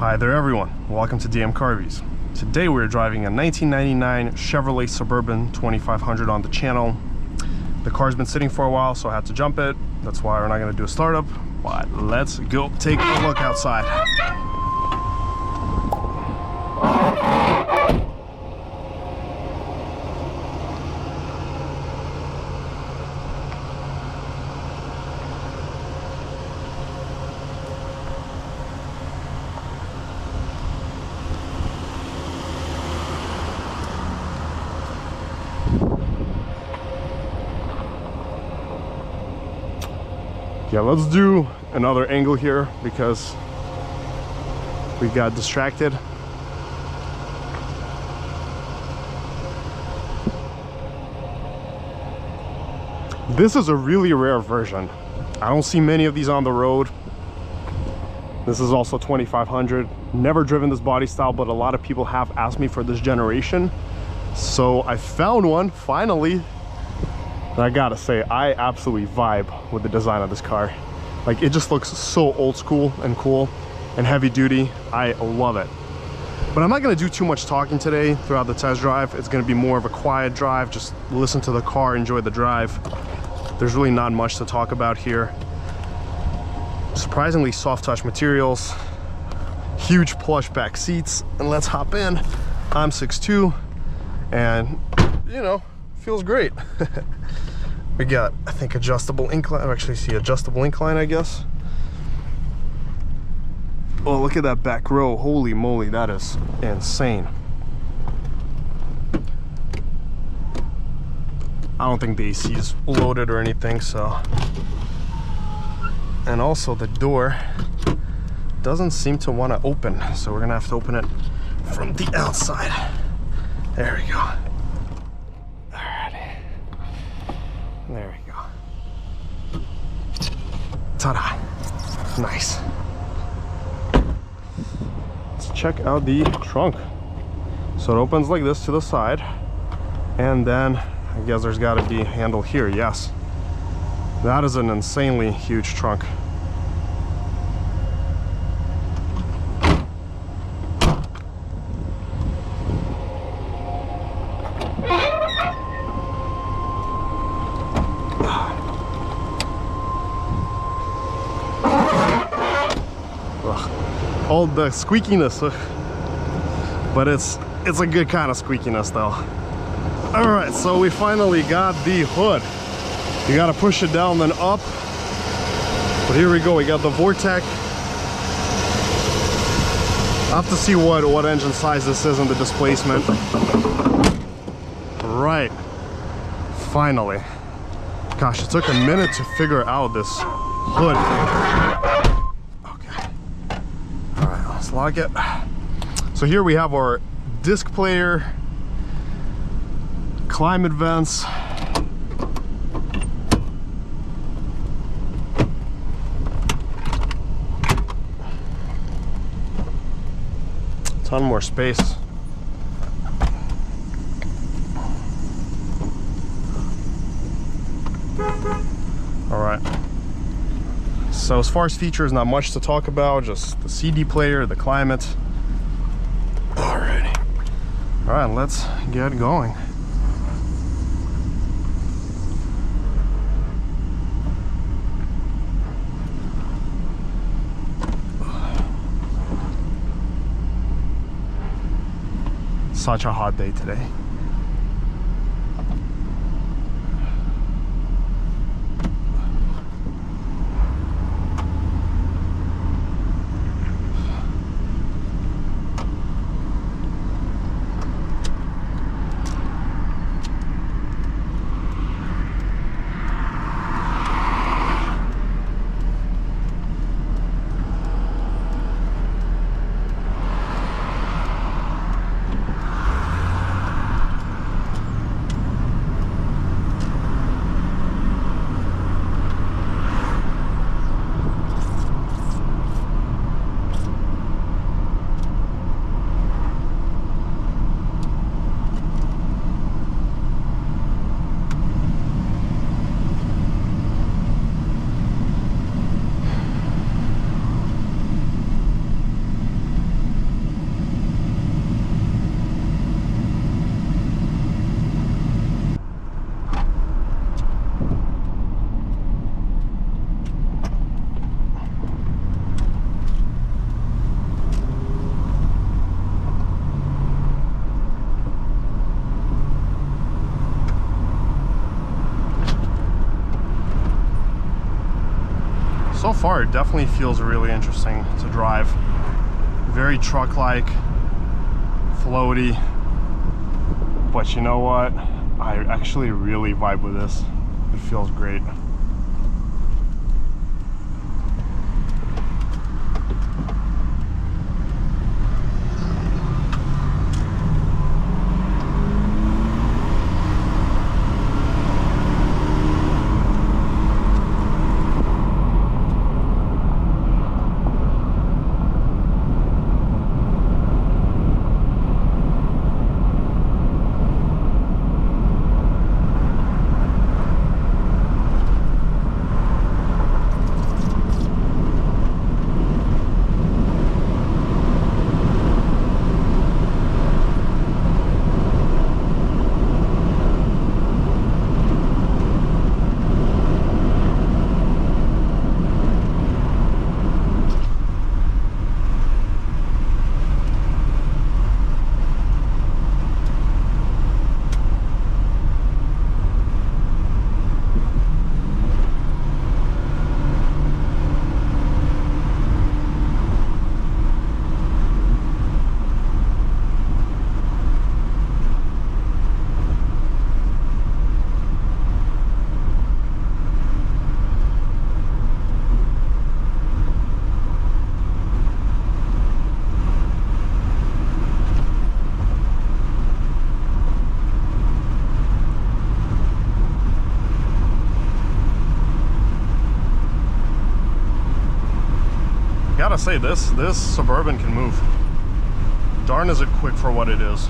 Hi there everyone, welcome to DM Carvies. Today we're driving a 1999 Chevrolet Suburban 2500 on the channel. The car's been sitting for a while, so I had to jump it. That's why we're not going to do a startup, but let's go take a look outside. Yeah, let's do another angle here because we got distracted. This is a really rare version. I don't see many of these on the road. This is also 2500. Never driven this body style, but a lot of people have asked me for this generation. So I found one finally. And I gotta say, I absolutely vibe with the design of this car. Like, it just looks so old school and cool and heavy duty. I love it. But I'm not gonna do too much talking today throughout the test drive. It's gonna be more of a quiet drive. Just listen to the car, enjoy the drive. There's really not much to talk about here. Surprisingly soft touch materials, huge plush back seats, and let's hop in. I'm 6'2", and you know, feels great. We got, I think, adjustable incline. I actually see adjustable incline, I guess. Oh, look at that back row. Holy moly, that is insane. I don't think the AC is loaded or anything, so. And also the door doesn't seem to want to open, so we're gonna have to open it from the outside. There we go. There we go. Ta-da. Nice. Let's check out the trunk. So it opens like this to the side, and then I guess there's got to be a handle here. Yes. That is an insanely huge trunk. All the squeakiness, but it's a good kind of squeakiness though. All right, so we finally got the hood. You got to push it down then up, but here we go. We got the Vortec. I have to see what engine size this is and the displacement. Right, finally. Gosh, it took a minute to figure out this hood. Lock it. So here we have our disc player, climate vents, ton more space. All right. So as far as features, not much to talk about, just the CD player, the climate. Alrighty. All right, let's get going. Such a hot day today. So far, it definitely feels really interesting to drive. Very truck-like, floaty. But you know what? I actually really vibe with this. It feels great. Gotta say, this Suburban can move. Darn is it quick for what it is.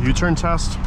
U-turn test.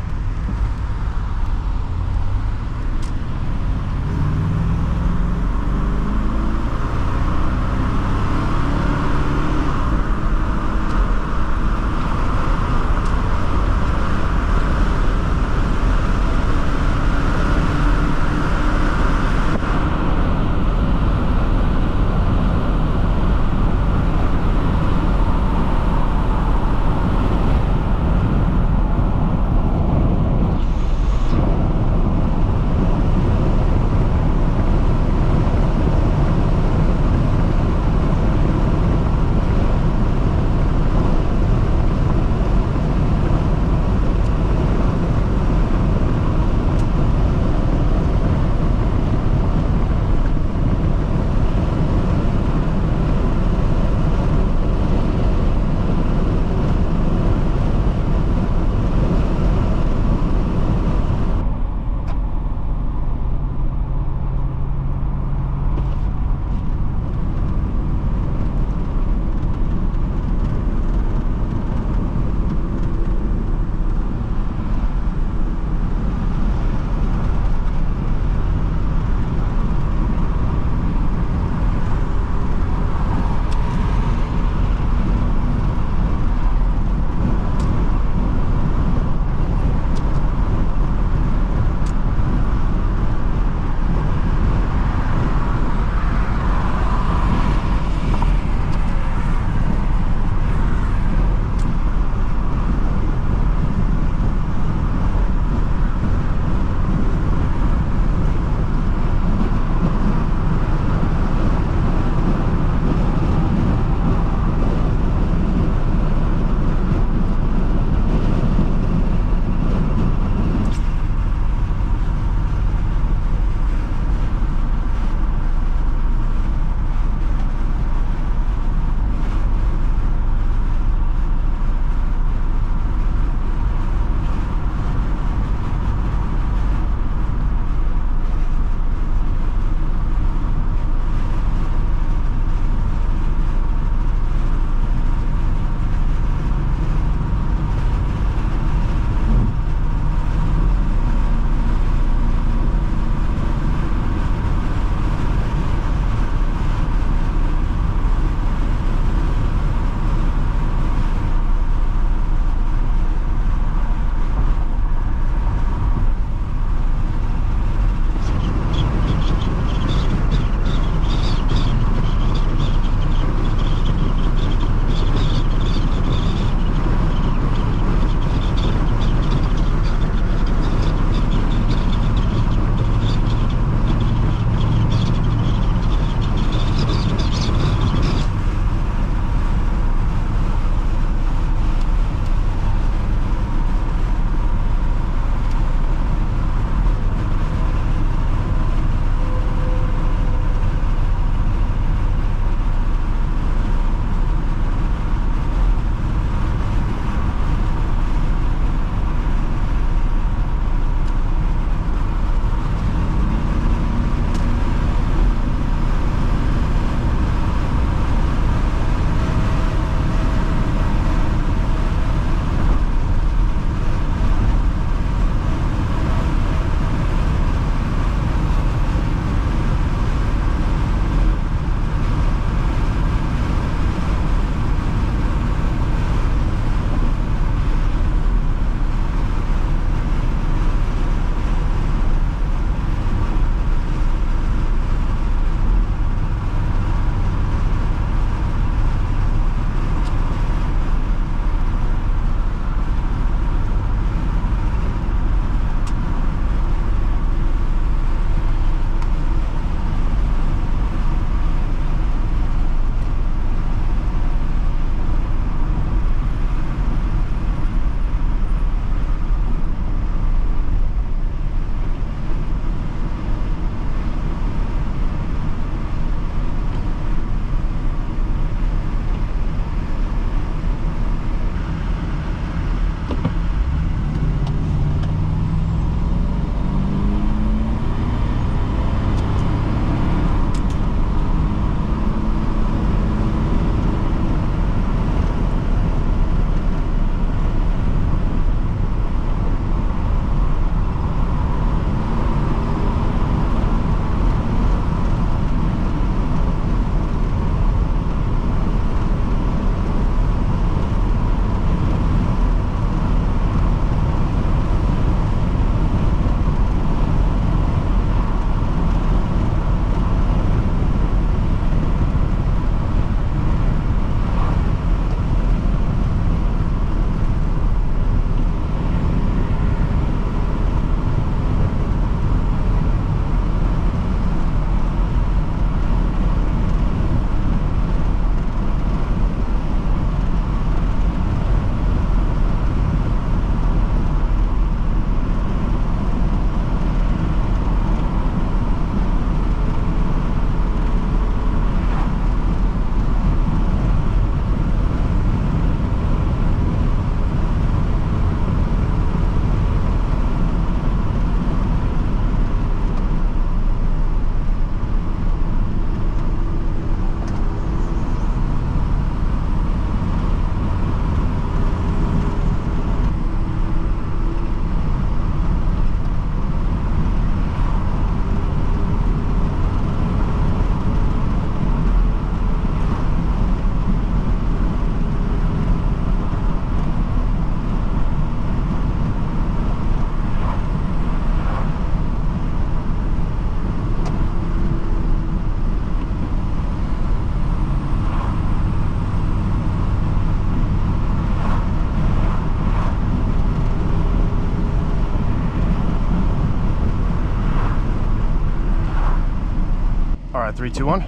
right, 3, 2, 1.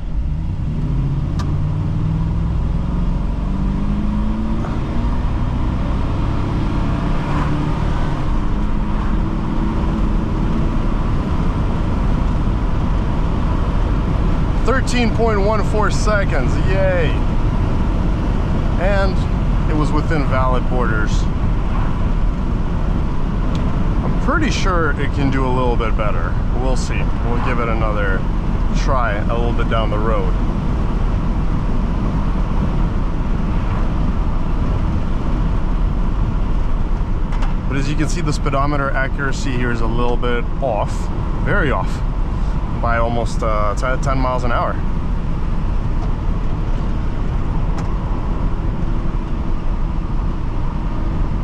.14 seconds, yay! And it was within valid borders. I'm pretty sure it can do a little bit better. We'll see. We'll give it another try a little bit down the road. But as you can see, the speedometer accuracy here is a little bit off, very off, by almost 10 miles an hour.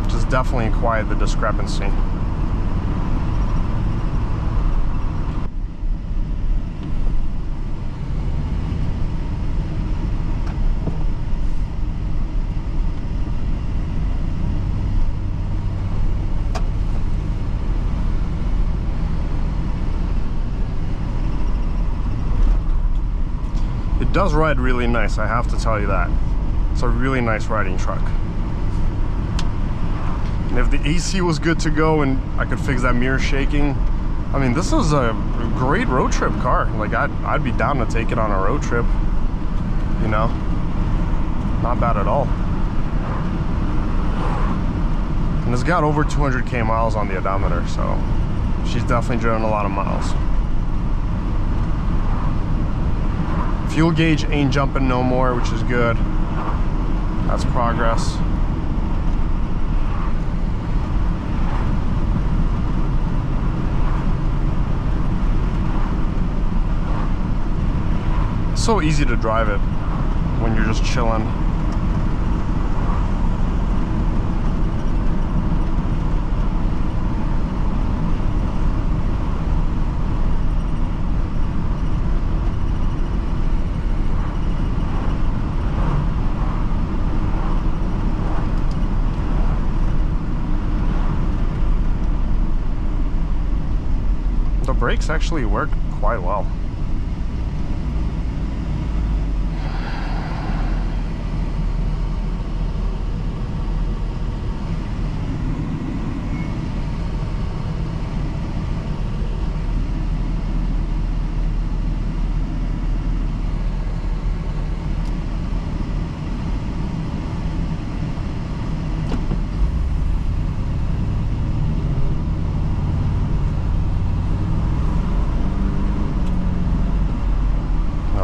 Just definitely quiet the discrepancy. It does ride really nice, I have to tell you that. It's a really nice riding truck. And if the AC was good to go and I could fix that mirror shaking, I mean, this is a great road trip car. Like, I'd be down to take it on a road trip, you know? Not bad at all. And it's got over 200k miles on the odometer, so she's definitely driven a lot of miles. Fuel gauge ain't jumping no more, which is good. That's progress. It's so easy to drive it when you're just chilling. The brakes actually work quite well.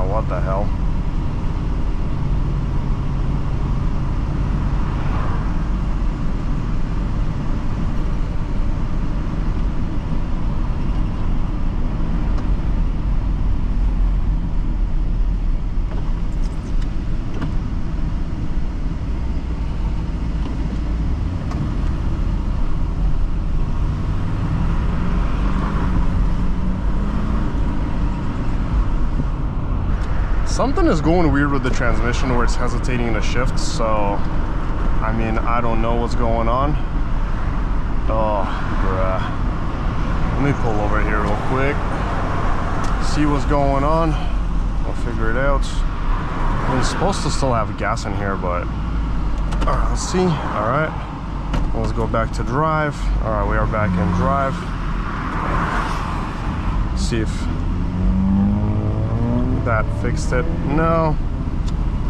What the hell? Something is going weird with the transmission where it's hesitating to shift, so I mean, I don't know what's going on. Oh, bruh. Let me pull over here real quick, see what's going on. We'll figure it out. I'm supposed to still have gas in here, but let's see. All right, let's go back to drive. All right, we are back in drive. See if that fixed it. No,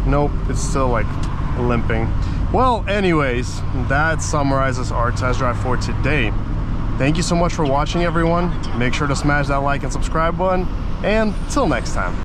nope, it's still like limping. Well, anyways, that summarizes our test drive for today. Thank you so much for watching, everyone. Make sure to smash that like and subscribe button, and till next time.